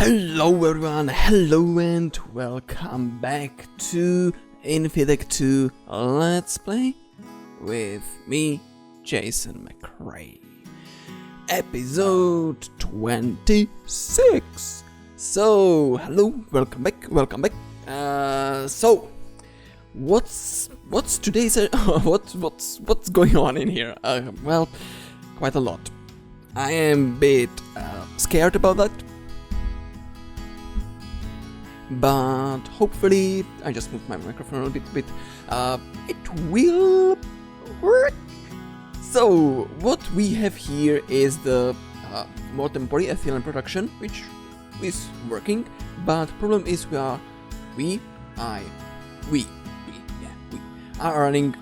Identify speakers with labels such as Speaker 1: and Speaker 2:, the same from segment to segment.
Speaker 1: Hello everyone, hello and welcome back to InfiTech 2 Let's Play with me, Jason McRae. Episode 26. So, hello, welcome back. So, what's today's what's going on in here? Well, quite a lot. I am a bit scared about that. But hopefully, I just moved my microphone a bit, it will work. So, what we have here is the modern polyethylene production, which is working, but problem is we are running,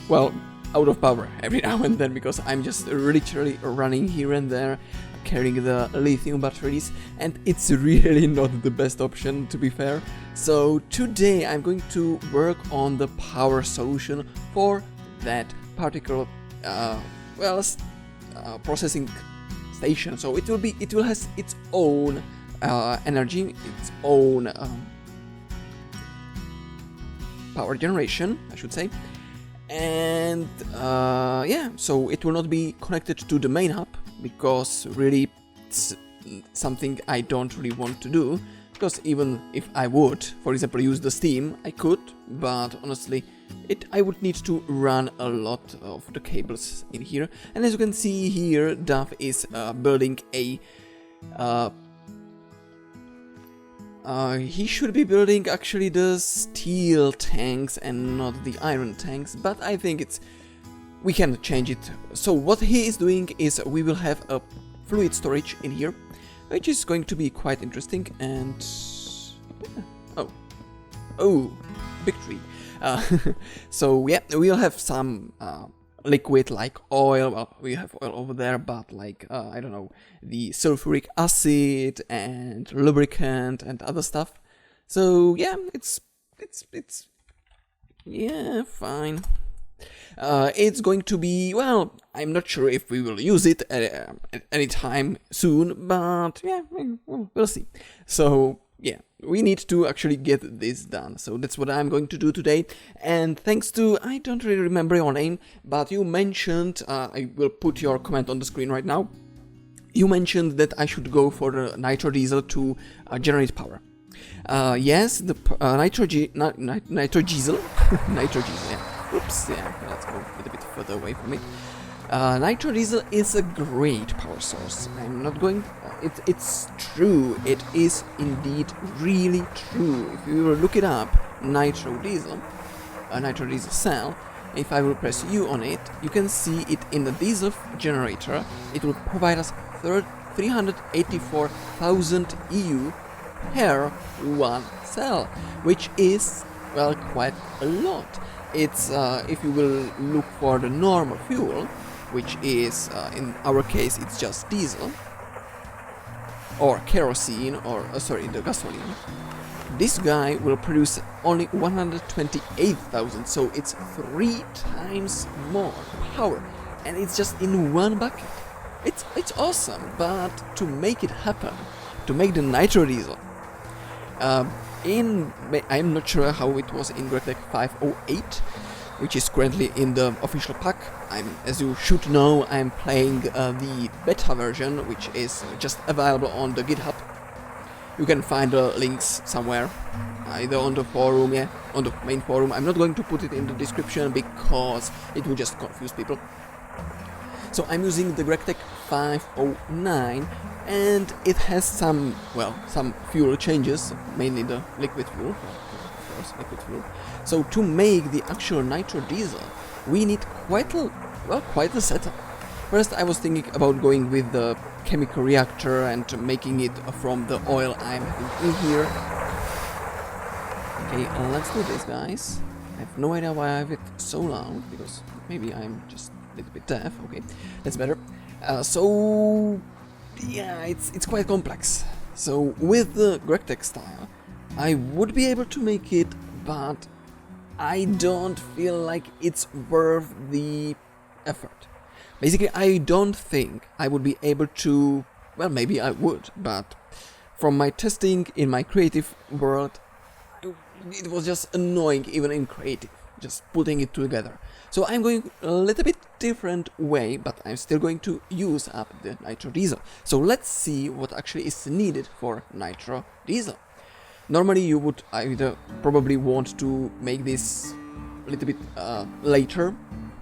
Speaker 1: well, out of power every now and then, because I'm just literally running here and there, carrying the lithium batteries, and it's really not the best option, to be fair. So today I'm going to work on the power solution for that particular processing station. So it will has its own energy, its own power generation, I should say, and yeah, so it will not be connected to the main hub, because really it's something I don't really want to do, because even if I would, for example, use the steam, I could, but honestly I would need to run a lot of the cables in here. And as you can see here, Duff is building a he should be building actually the steel tanks and not the iron tanks, but I think we can change it. So what he is doing is we will have a fluid storage in here, which is going to be quite interesting. And oh, victory. So yeah, we'll have some liquid like oil. Well, we have oil over there, but like I don't know, the sulfuric acid and lubricant and other stuff. So yeah, it's yeah, fine. It's going to be, well, I'm not sure if we will use it at any time soon, but yeah, we'll see. So yeah, we need to actually get this done. So that's what I'm going to do today. And thanks to, I don't really remember your name, but you mentioned, I will put your comment on the screen right now. You mentioned that I should go for the Nitro-Diesel to generate power. Yes, the Nitro-Diesel, Nitro-Diesel, yeah. Oops, yeah, let's go a little bit further away from it. Nitro-Diesel is a great power source. I'm not going... it's true. It is indeed really true. If you look it up, Nitro-Diesel, a Nitro-Diesel cell, if I will press U on it, you can see it in the diesel generator. It will provide us 384,000 EU per one cell, which is, well, quite a lot. It's if you will look for the normal fuel, which is in our case it's just diesel or kerosene, or sorry, the gasoline. This guy will produce only 128,000, so it's 3 times more power, and it's just in one bucket. It's awesome, but to make it happen, to make the Nitro-Diesel, I'm not sure how it was in GregTech 508, which is currently in the official pack. As you should know, I'm playing the beta version, which is just available on the GitHub. You can find the links somewhere, either on the forum, yeah, on the main forum. I'm not going to put it in the description because it will just confuse people. So I'm using the GregTech 509, and it has some fuel changes, mainly the liquid fuel, of course, liquid fuel. So to make the actual Nitro-Diesel, we need quite a setup. First, I was thinking about going with the chemical reactor and making it from the oil I'm having in here. Okay, let's do this, guys. I have no idea why I have it so loud, because maybe I'm just a little bit deaf. Okay, that's better. So yeah, it's quite complex. So with the GregTech style, I would be able to make it, but I don't feel like it's worth the effort. Basically, I don't think I would be able to, well, maybe I would, but from my testing in my creative world, it was just annoying even in creative, just putting it together. So I'm going a little bit different way, but I'm still going to use up the Nitro-Diesel. So let's see what actually is needed for Nitro-Diesel. Normally you would either probably want to make this a little bit later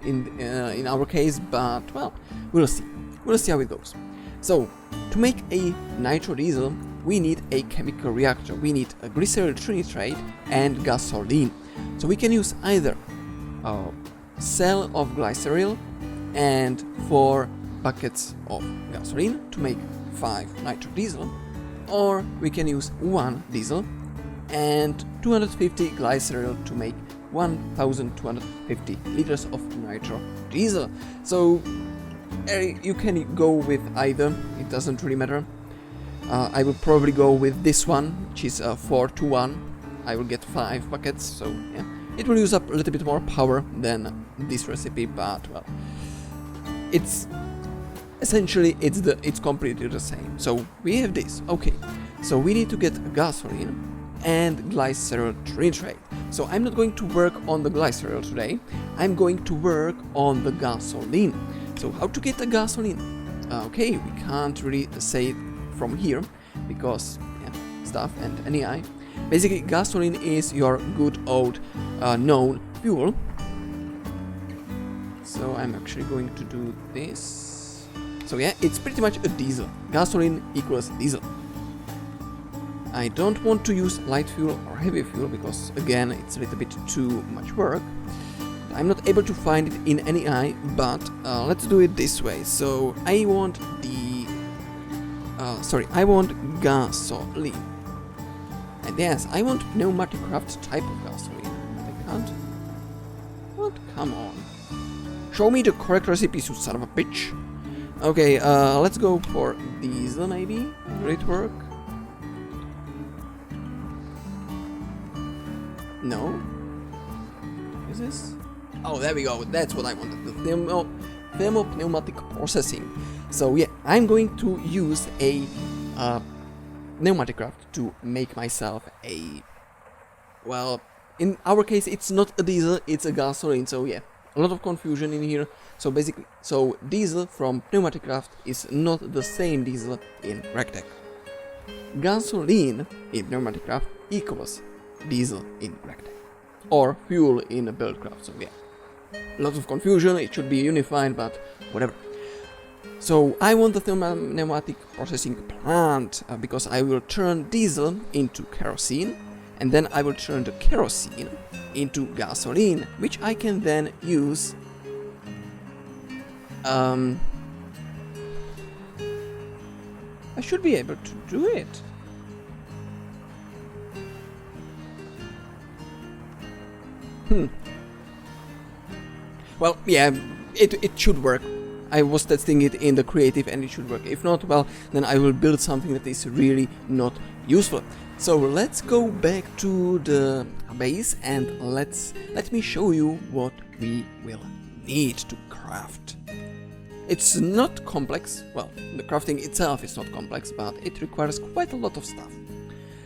Speaker 1: in our case, but well, we'll see. We'll see how it goes. So to make a Nitro-Diesel, we need a chemical reactor. We need a glyceryl trinitrate and gasoline. So we can use either a cell of glyceryl and 4 buckets of gasoline to make 5 Nitro-Diesel, or we can use 1 diesel and 250 glyceryl to make 1250 liters of Nitro-Diesel. So you can go with either, it doesn't really matter. I will probably go with this one, which is 4-to-1. I will get 5 buckets, so yeah. It will use up a little bit more power than this recipe, but well, it's essentially it's completely the same. So we have this, okay. So we need to get gasoline and glyceryl trinitrate. So I'm not going to work on the glyceryl today. I'm going to work on the gasoline. So how to get the gasoline? Okay, we can't really say it from here because yeah, stuff and NEI. Basically, gasoline is your good old known fuel. So I'm actually going to do this. So yeah, it's pretty much a diesel. Gasoline equals diesel. I don't want to use light fuel or heavy fuel because again, it's a little bit too much work. I'm not able to find it in NEI, but let's do it this way. So I want I want gasoline. And yes, I want pneumatic craft type of gasoline. I can't. What? Come on. Show me the correct recipes, you son of a bitch. Okay, let's go for diesel maybe. Will it work? No? Is this? Oh, there we go. That's what I wanted. The thermo-pneumatic processing. So yeah, I'm going to use a pneumatic craft to make myself a... Well, in our case, it's not a diesel, it's a gasoline. So yeah, a lot of confusion in here. So basically, diesel from pneumatic craft is not the same diesel in GregTech. Gasoline in pneumatic craft equals diesel in GregTech. Or fuel in a buildcraft. So yeah, lots of confusion. It should be unified, but whatever. So I want the pneumatic processing plant because I will turn diesel into kerosene, and then I will turn the kerosene into gasoline, which I can then use I should be able to do it. Well, yeah, it should work. I was testing it in the creative and it should work. If not, well, then I will build something that is really not useful. So let's go back to the base and let me show you what we will need to craft. It's not complex. Well, the crafting itself is not complex, but it requires quite a lot of stuff.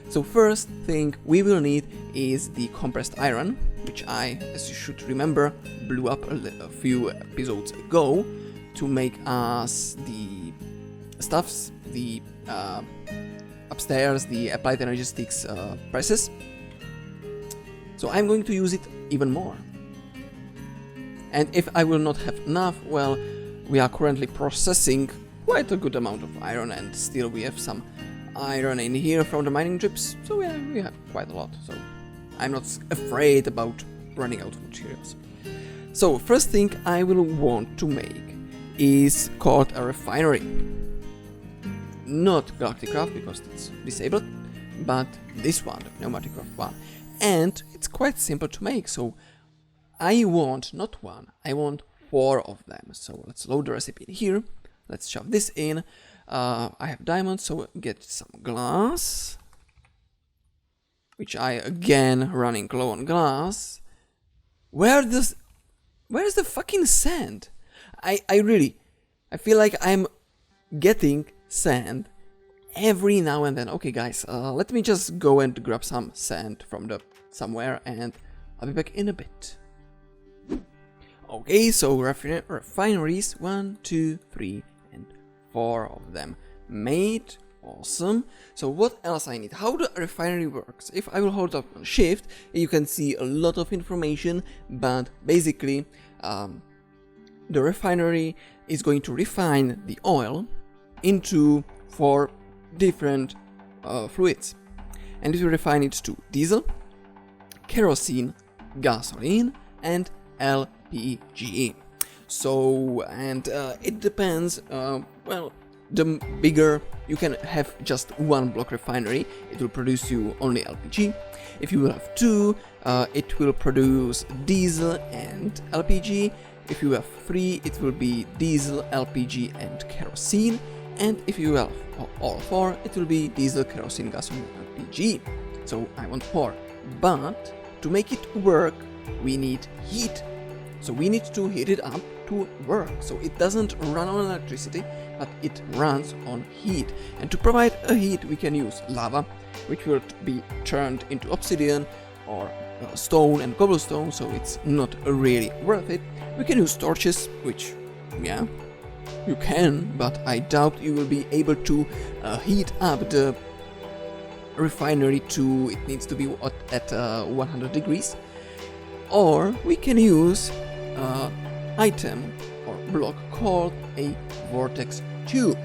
Speaker 1: So first thing we will need is the compressed iron, which I, as you should remember, blew up a few episodes ago to make us the stuffs, the upstairs, the applied energetics presses. So I'm going to use it even more. And if I will not have enough, well, we are currently processing quite a good amount of iron, and still we have some iron in here from the mining drips, so yeah, we have quite a lot, so I'm not afraid about running out of materials. So first thing I will want to make is called a refinery. Not GalacticCraft because it's disabled, but this one, the pneumatic craft one. And it's quite simple to make, so I want not one, I want 4 of them. So let's load the recipe in here, let's shove this in. I have diamonds, so get some glass, which I again running low on glass. Where's the fucking sand? I feel like I'm getting sand every now and then. Okay guys, let me just go and grab some sand from the somewhere, and I'll be back in a bit. Okay, so refineries, 1, 2, 3 and 4 of them made. Awesome. So what else I need? How the refinery works? If I will hold up on shift, you can see a lot of information, but basically the refinery is going to refine the oil into 4 different fluids, and it will refine it to diesel, kerosene, gasoline and LPG. So, and it depends, well, the bigger you can have just one block refinery, it will produce you only LPG. If you will have 2, it will produce diesel and LPG. If you have 3, it will be diesel, LPG and kerosene. And if you have all 4, it will be diesel, kerosene, gasoline, LPG. So I want 4. But to make it work, we need heat. So we need to heat it up to work. So it doesn't run on electricity, but it runs on heat. And to provide a heat, we can use lava, which will be turned into obsidian or stone and cobblestone, so it's not really worth it. We can use torches, which, yeah, you can, but I doubt you will be able to heat up the refinery to, it needs to be at 100 degrees. Or we can use item or block called a vortex tube.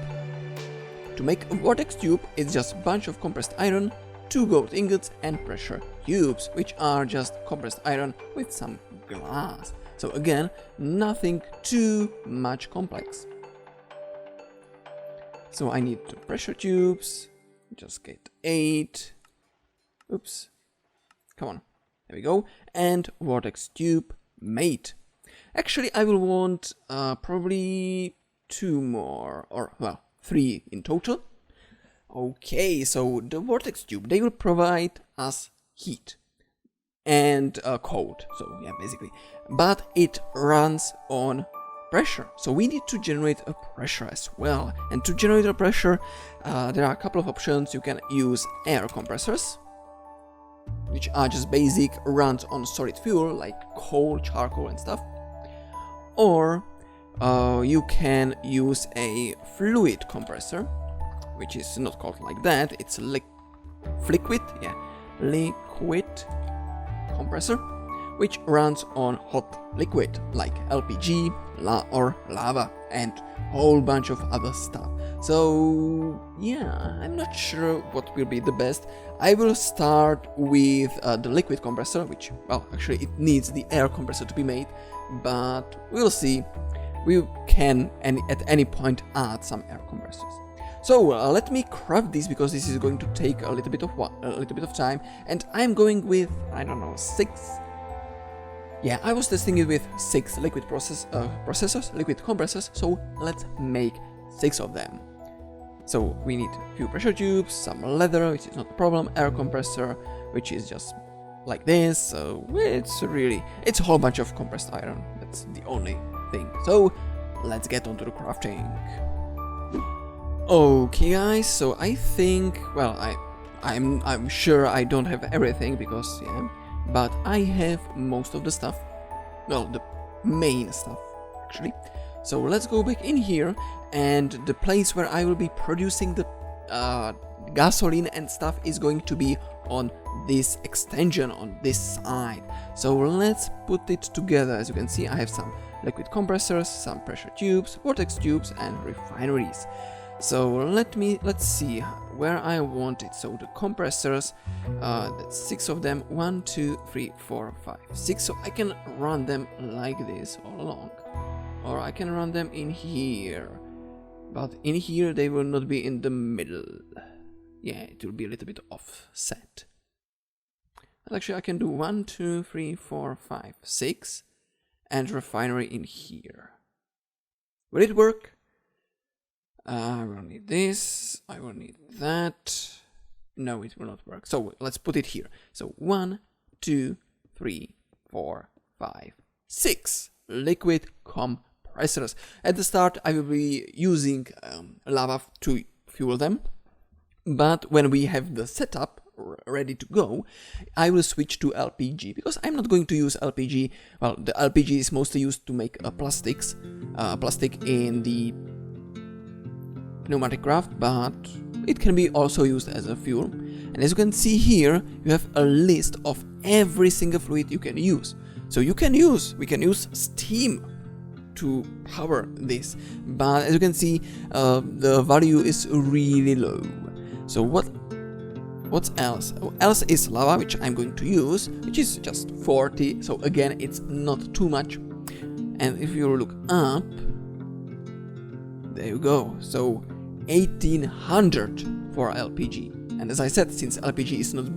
Speaker 1: To make a vortex tube, it's just a bunch of compressed iron, 2 gold ingots and pressure tubes, which are just compressed iron with some glass. So again, nothing too much complex. So I need the pressure tubes, just get 8, oops, come on, there we go, and vortex tube made. Actually, I will want probably 2 more, or well, 3 in total. Okay, so the vortex tube, they will provide us heat and cold, so yeah, basically, but it runs on pressure, so we need to generate a pressure as well. And to generate a pressure, there are a couple of options. You can use air compressors, which are just basic, runs on solid fuel like coal, charcoal and stuff, or you can use a fluid compressor, which is not called like that, it's liquid compressor, which runs on hot liquid like LPG or lava and whole bunch of other stuff. So yeah, I'm not sure what will be the best. I will start with the liquid compressor, which, well, actually it needs the air compressor to be made, but we'll see. We can at any point add some air compressors. So let me craft this, because this is going to take a little bit of time, and I'm going with, I don't know, 6. Yeah, I was testing it with 6 liquid liquid compressors, so let's make 6 of them. So we need a few pressure tubes, some leather, which is not a problem, air compressor, which is just like this, so it's a whole bunch of compressed iron, that's the only thing. So let's get on to the crafting. Okay guys, so I think, well, I'm sure I don't have everything, because, yeah, but I have most of the stuff, well, the main stuff, actually. So let's go back in here, and the place where I will be producing the gasoline and stuff is going to be on this extension on this side. So let's put it together. As you can see, I have some liquid compressors, some pressure tubes, vortex tubes and refineries. So let's see where I want it. So the compressors, that's 6 of them, 1, 2, 3, 4, 5, 6. So I can run them like this all along, or I can run them in here, but in here they will not be in the middle. Yeah, it will be a little bit offset. But actually I can do 1, 2, 3, 4, 5, 6 and refinery in here. Will it work? I will need this, I will need that. No, it will not work. So let's put it here. So 1, 2, 3, 4, 5, 6 liquid compressors. At the start I will be using lava to fuel them. But when we have the setup ready to go, I will switch to LPG, because I'm not going to use LPG. Well, the LPG is mostly used to make plastic in the pneumatic craft, but it can be also used as a fuel. And as you can see here, you have a list of every single fluid you can use. So we can use steam to power this, but as you can see, the value is really low. So what's else? Else is lava, which I'm going to use, which is just 40. So again, it's not too much. And if you look up, there you go. So 1800 for LPG. And as I said, since LPG is not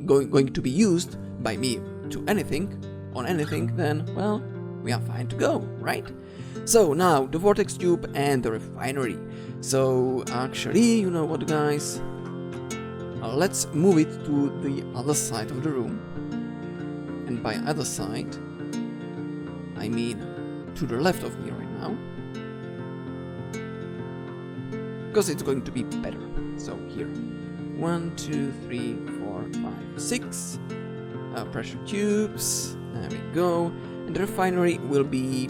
Speaker 1: going to be used by me to on anything, then well, we are fine to go, right? So now the vortex tube and the refinery. So actually, you know what, guys? Let's move it to the other side of the room. And by other side, I mean to the left of me right now. Because it's going to be better. So here. 1, 2, 3, 4, 5, 6 pressure tubes. There we go. And the refinery will be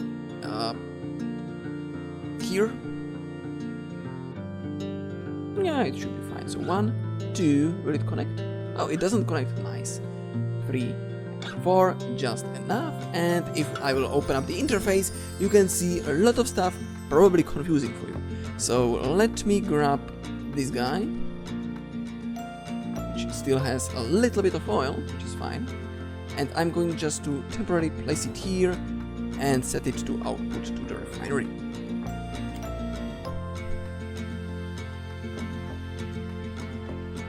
Speaker 1: here. Yeah, it should be fine. So 1, 2, will it connect? Oh, it doesn't connect. Nice. 3, 4, just enough. And if I will open up the interface, you can see a lot of stuff, probably confusing for you. So let me grab this guy, which still has a little bit of oil, which is fine. And I'm going just to temporarily place it here and set it to output to the refinery.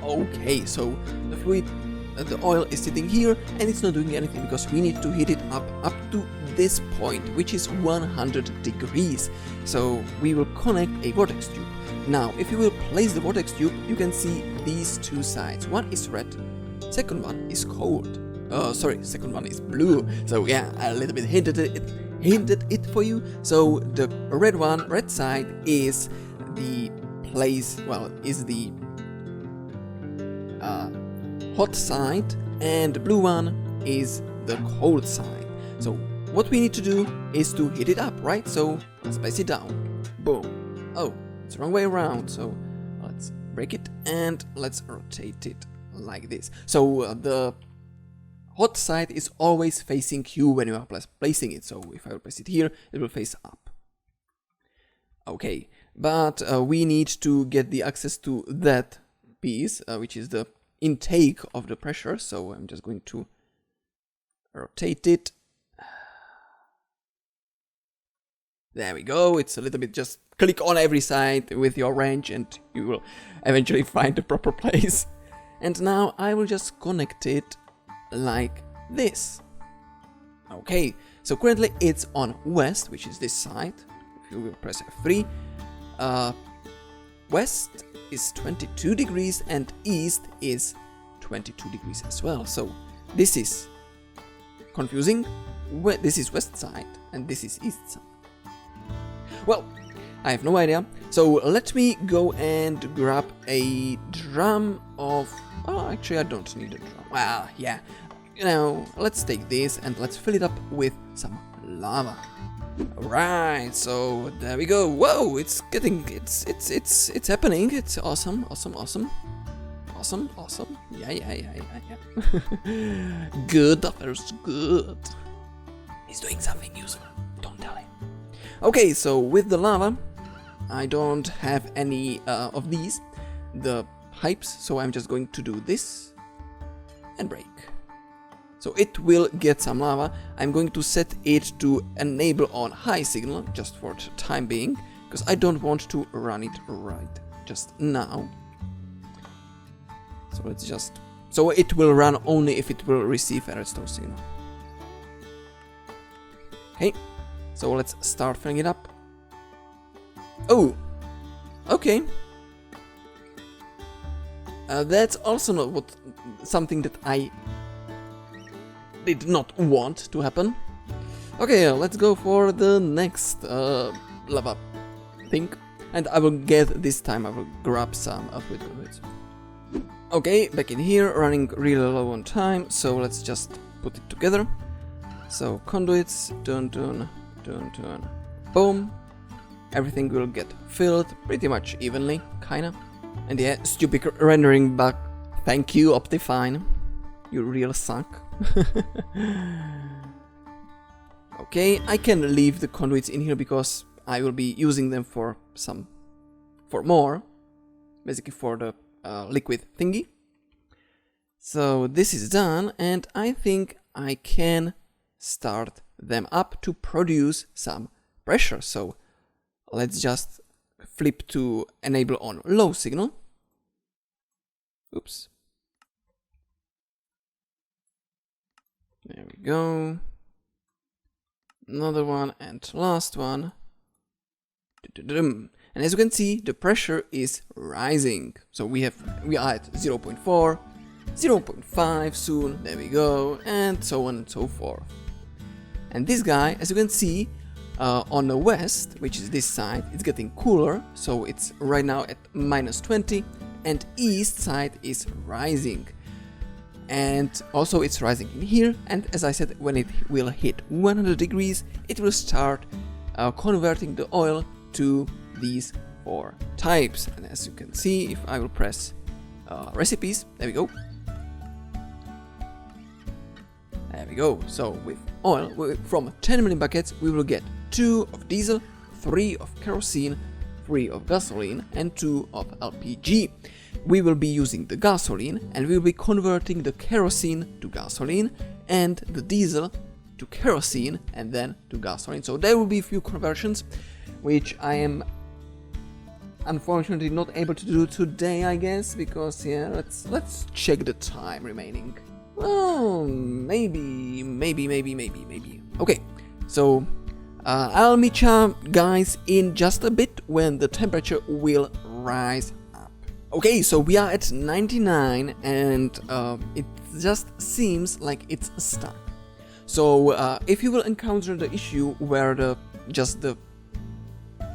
Speaker 1: Okay, so the fluid, the oil is sitting here and it's not doing anything because we need to heat it up to this point, which is 100 degrees. So we will connect a vortex tube. Now, if you will place the vortex tube, you can see these two sides. One is red, second one is cold. Second one is blue. So yeah, I a little bit hinted it for you. So the red side is the place, well, is the hot side, and the blue one is the cold side. So what we need to do is to heat it up, right? So let's place it down. Boom. Oh, it's the wrong way around. So let's break it and let's rotate it like this. So the hot side is always facing you when you are placing it. So if I will place it here, it will face up. Okay, but we need to get the access to that piece, which is the intake of the pressure. So I'm just going to rotate it. There we go. It's a little bit, just click on every side with your wrench and you will eventually find the proper place. And now I will just connect it like this. Okay, so currently it's on west, which is this side. If you will press F3, west is 22 degrees and east is 22 degrees as well. So this is confusing. This is west side and this is east side. Well, I have no idea. So let me go and grab a drum of... Oh, actually I don't need a drum. Well, yeah. You know, let's take this and let's fill it up with some lava. Right, so there we go. Whoa, it's happening. It's awesome. Yeah. Good, Duffer's good. He's doing something useful. Don't tell him. Okay, so with the lava, I don't have any of these, the pipes, so I'm just going to do this and break. So it will get some lava. I'm going to set it to enable on high signal, just for the time being, because I don't want to run it right just now. So let's just... So it will run only if it will receive a redstone signal. Okay, so let's start filling it up. Oh, okay. That's also not something that I did not want to happen. Okay, let's go for the next lava thing. And I will get, this time I will grab some fluid conduits. Okay, back in here, running really low on time, so let's just put it together. So conduits, dun, boom. Everything will get filled pretty much evenly, kinda. And yeah, stupid rendering bug. Thank you, Optifine. You real suck. Okay, I can leave the conduits in here because I will be using them for more. Basically for the liquid thingy. So this is done, and I think I can start them up to produce some pressure. So let's just flip to enable on low signal. Oops. There we go. Another one and last one. And as you can see, the pressure is rising. So we are at 0.4, 0.5 soon, there we go, and so on and so forth. And this guy, as you can see, on the west, which is this side, it's getting cooler, so it's right now at -20, and east side is rising. And also it's rising in here, and as I said, when it will hit 100 degrees, it will start converting the oil to these 4 types. And as you can see, if I will press recipes, there we go. There we go. So with oil, from 10 million buckets, we will get 2 of diesel, 3 of kerosene, 3 of gasoline, and 2 of LPG. We will be using the gasoline, and we will be converting the kerosene to gasoline and the diesel to kerosene and then to gasoline. So there will be a few conversions, which I am unfortunately not able to do today, I guess, because yeah, let's check the time remaining. Well, maybe. Okay, so I'll meet you guys in just a bit when the temperature will rise up. Okay, so we are at 99, and it just seems like it's stuck. So if you will encounter the issue where the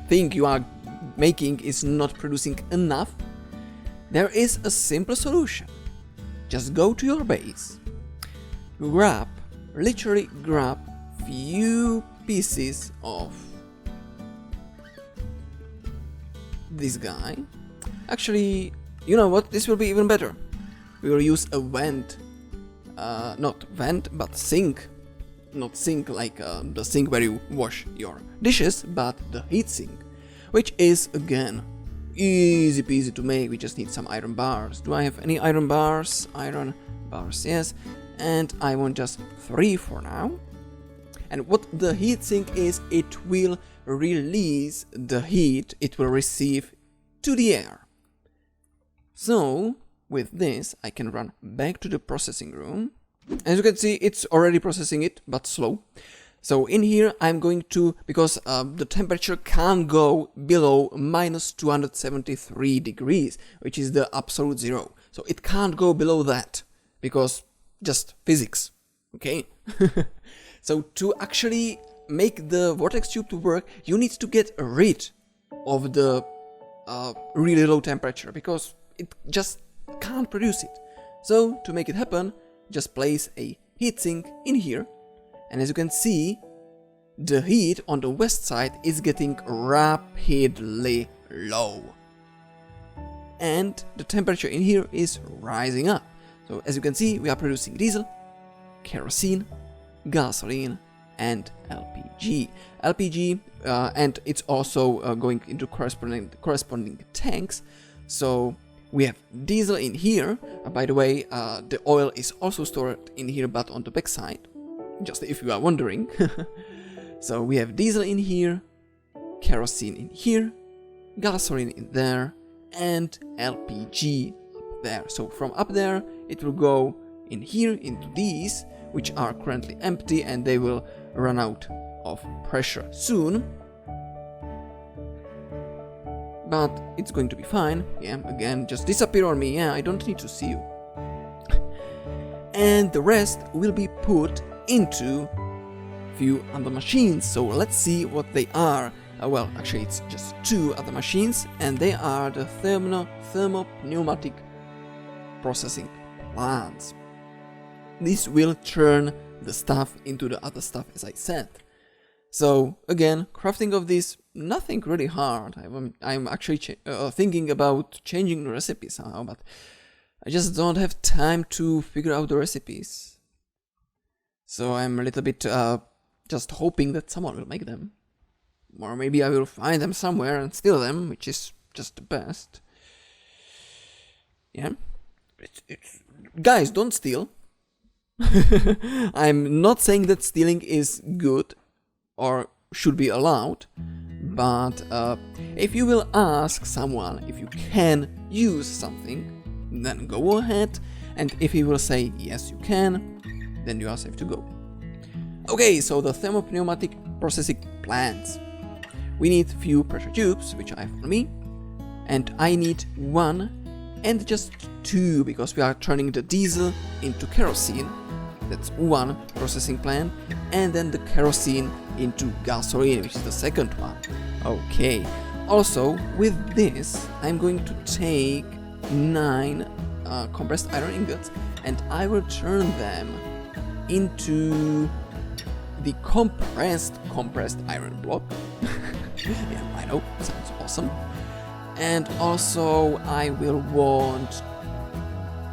Speaker 1: thing you are making is not producing enough, there is a simple solution. Just go to your base, literally grab few pieces of this guy. Actually, you know what, this will be even better. We will use a vent, not vent, but sink. Not sink like the sink where you wash your dishes, but the heat sink, which is again easy peasy to make. We just need some iron bars. Do I have any iron bars? Iron bars, yes. And I want just 3 for now. And what the heatsink is, it will release the heat it will receive to the air. So with this, I can run back to the processing room. As you can see, it's already processing it, but slow. So in here, I'm going to, because the temperature can't go below -273 degrees, which is the absolute zero. So it can't go below that, because just physics, okay? So to actually make the vortex tube to work, you need to get rid of the really low temperature, because it just can't produce it. So to make it happen, just place a heatsink in here, and as you can see, the heat on the west side is getting rapidly low, and the temperature in here is rising up. So as you can see, we are producing diesel, kerosene, gasoline, and LPG. And it's also going into corresponding tanks. So we have diesel in here. By the way, the oil is also stored in here, but on the back side, just if you are wondering. So we have diesel in here, kerosene in here, gasoline in there, and LPG up there. So from up there, it will go in here into these, which are currently empty, and they will run out of pressure soon. But it's going to be fine. Yeah, again, just disappear on me. Yeah, I don't need to see you. And the rest will be put into few other machines. So let's see what they are. Well, actually, it's just 2 other machines, and they are the thermopneumatic processing plants. This will turn the stuff into the other stuff, as I said. So again, crafting of this, nothing really hard. I'm actually thinking about changing the recipe somehow, but I just don't have time to figure out the recipes. So I'm a little bit just hoping that someone will make them. Or maybe I will find them somewhere and steal them, which is just the best. Yeah. Guys, don't steal. I'm not saying that stealing is good or should be allowed, but if you will ask someone if you can use something, then go ahead, and if he will say yes you can, then you are safe to go. Okay, so the thermopneumatic processing plants. We need few pressure tubes, which I have on me, and I need 1 and just 2, because we are turning the diesel into kerosene. That's 1 processing plant, and then the kerosene into gasoline, which is the second one. Okay, also with this I'm going to take 9 compressed iron ingots, and I will turn them into the compressed iron block. Yeah, I know, sounds awesome. And also I will want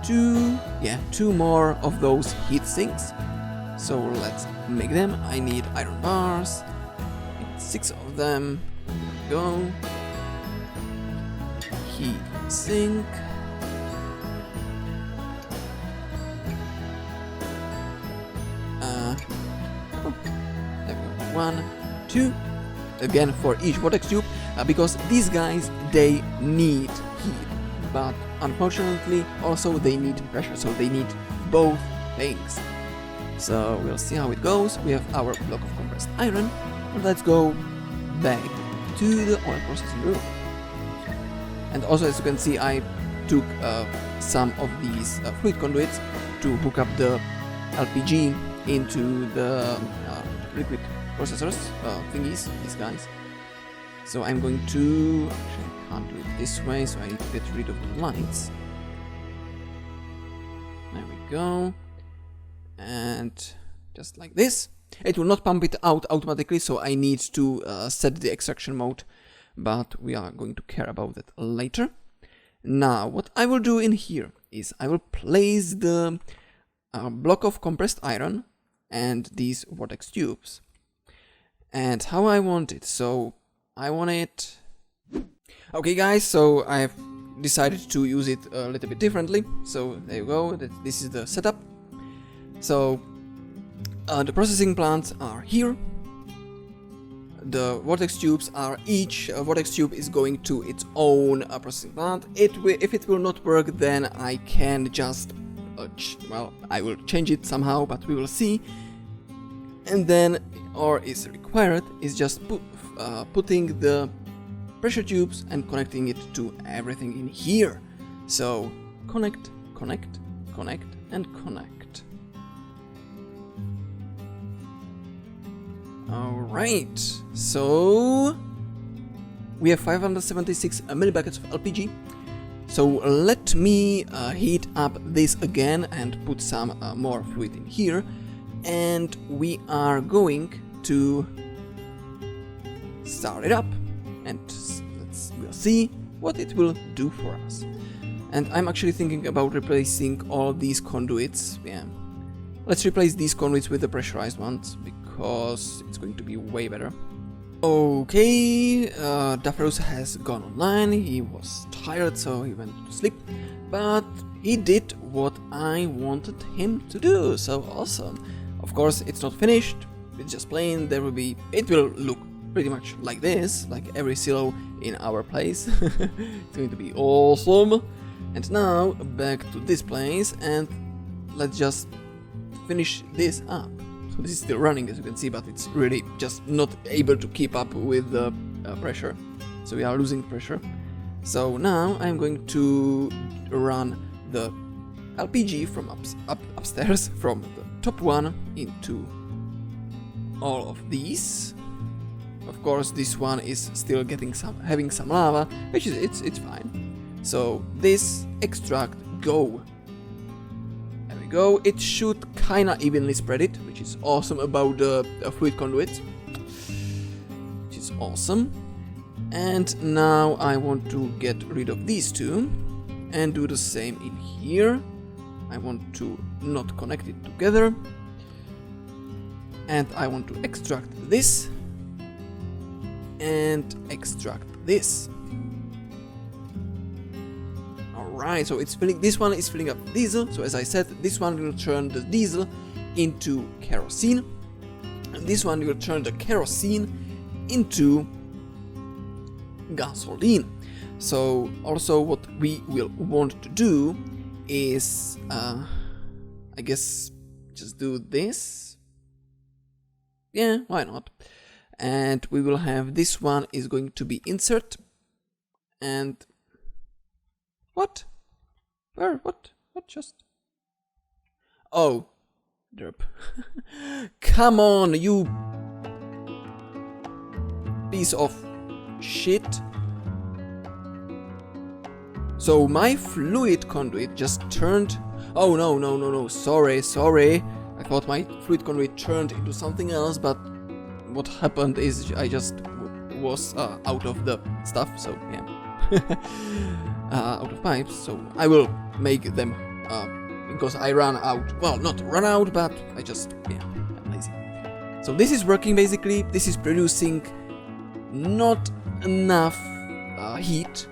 Speaker 1: 2 more of those heat sinks. So let's make them. I need iron bars, 6 of them. There we go. Heat sink. There we go. 1, 2. Again for each vortex tube, because these guys, they need heat, but unfortunately also they need pressure, so they need both things. So we'll see how it goes. We have our block of compressed iron. Let's go back to the oil processing room. And also, as you can see, I took some of these fluid conduits to hook up the LPG into the liquid processors thingies, these guys. So I'm going to, actually I can't do it this way, so I need to get rid of the lights. There we go. And just like this. It will not pump it out automatically, so I need to set the extraction mode, but we are going to care about that later. Now, what I will do in here is I will place the block of compressed iron and these vortex tubes. And how I want it, so I want it... Okay guys, so I've decided to use it a little bit differently, so there you go, this is the setup. So the processing plants are here, the vortex tubes are each vortex tube is going to its own processing plant. If it will not work, then I can just, well, I will change it somehow, but we will see. And then, or is required, is just putting the pressure tubes and connecting it to everything in here. So connect, connect, connect, and connect. Alright, so we have 576 millibuckets of LPG. So let me heat up this again and put some more fluid in here. And we are going to start it up, and we'll see what it will do for us. And I'm actually thinking about replacing all these conduits. Yeah, let's replace these conduits with the pressurized ones, because it's going to be way better. Okay, Dafarus has gone online. He was tired, so he went to sleep, but he did what I wanted him to do, so awesome. Of course, it's not finished, it's just plain. It will look pretty much like this, like every silo in our place. It's going to be awesome. And now, back to this place, and let's just finish this up. So this is still running, as you can see, but it's really just not able to keep up with the pressure. So we are losing pressure. So now I'm going to run the LPG from upstairs, from the top one into all of these. Of course, this one is still having some lava, which is it's fine. So this extract go we go. It should kinda evenly spread it, which is awesome about the fluid conduit. Which is awesome. And now I want to get rid of these two and do the same in here. I want to not connect it together. And I want to extract this and extract this. Alright, so it's filling, this one is filling up diesel. So as I said, this one will turn the diesel into kerosene. And this one will turn the kerosene into gasoline. So also what we will want to do is, I guess, just do this. Yeah, why not? And we will have this one is going to be insert. And what? Where? What just? Oh, derp. Come on, you piece of shit. So my fluid conduit just turned. Oh no, sorry. I thought my fluid conduit turned into something else, but what happened is I just was out of the stuff, so yeah. Out of pipes, so I will make them because I ran out. Well, not run out, but I just, yeah, I'm lazy. So this is working basically. This is producing not enough heat,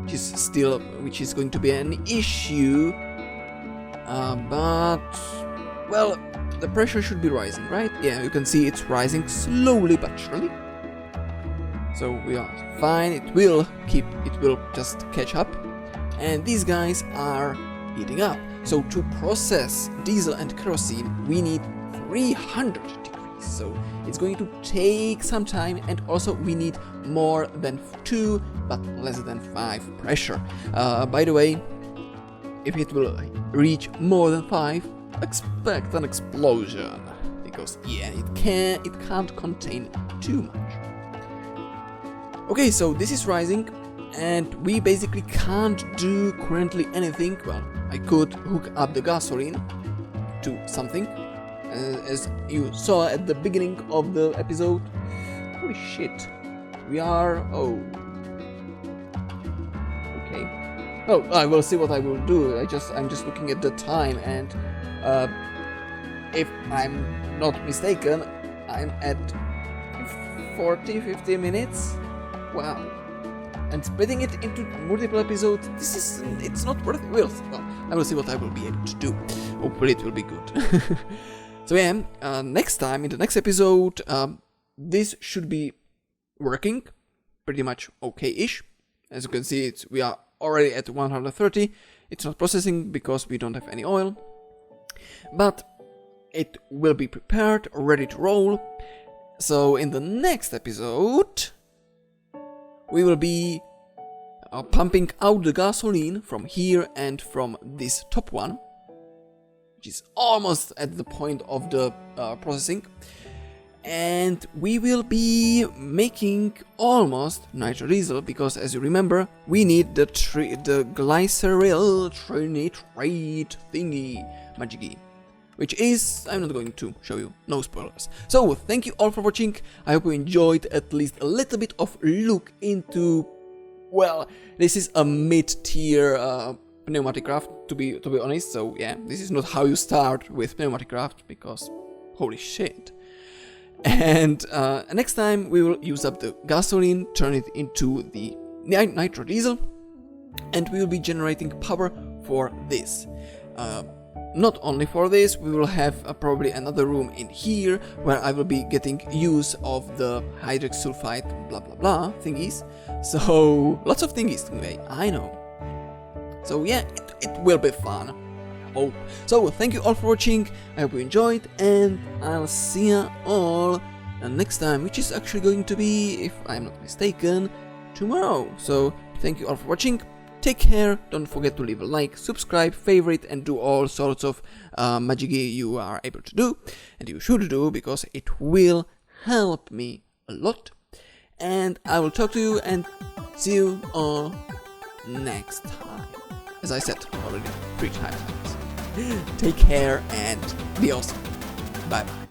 Speaker 1: which is going to be an issue. But well, the pressure should be rising, right? Yeah, you can see it's rising slowly but surely. So we are fine. It will just catch up, and these guys are heating up. So to process diesel and kerosene, we need 300 degrees. So it's going to take some time, and also we need more than 2 but less than 5 pressure. By the way, if it will reach more than 5, expect an explosion, because yeah, it can't contain too much. Okay, so this is rising, and we basically can't do currently anything. Well, I could hook up the gasoline to something, as you saw at the beginning of the episode. Holy shit, we are, oh, okay. Oh, I will see what I will do. I'm just looking at the time, and if I'm not mistaken, I'm at 40-50 minutes. Wow. And splitting it into multiple episodes, it's not worth it. Well, I will see what I will be able to do. Hopefully it will be good. So yeah, next time, in the next episode, this should be working pretty much okay-ish. As you can see, we are already at 130. It's not processing because we don't have any oil. But it will be prepared, ready to roll. So in the next episode, we will be pumping out the gasoline from here and from this top one, which is almost at the point of the processing, and we will be making almost Nitro-Diesel, because as you remember, we need the glyceryl trinitrate thingy majiggy, which is, I'm not going to show you, no spoilers. So thank you all for watching. I hope you enjoyed at least a little bit of look into, well, this is a mid-tier pneumatic craft, to be honest. So yeah, this is not how you start with pneumatic craft, because holy shit. And next time we will use up the gasoline, turn it into the Nitro-Diesel, and we will be generating power for this. Not only for this, we will have probably another room in here where I will be getting use of the hydroxide sulfide blah blah blah thingies. So lots of thingies today, I know. So yeah, it will be fun, I hope. So thank you all for watching, I hope you enjoyed, and I'll see you all next time, which is actually going to be, if I'm not mistaken, tomorrow. So thank you all for watching. Take care, don't forget to leave a like, subscribe, favorite, and do all sorts of magicgy you are able to do, and you should do, because it will help me a lot. And I will talk to you and see you all next time. As I said already 3 times. Take care and be awesome. Bye bye.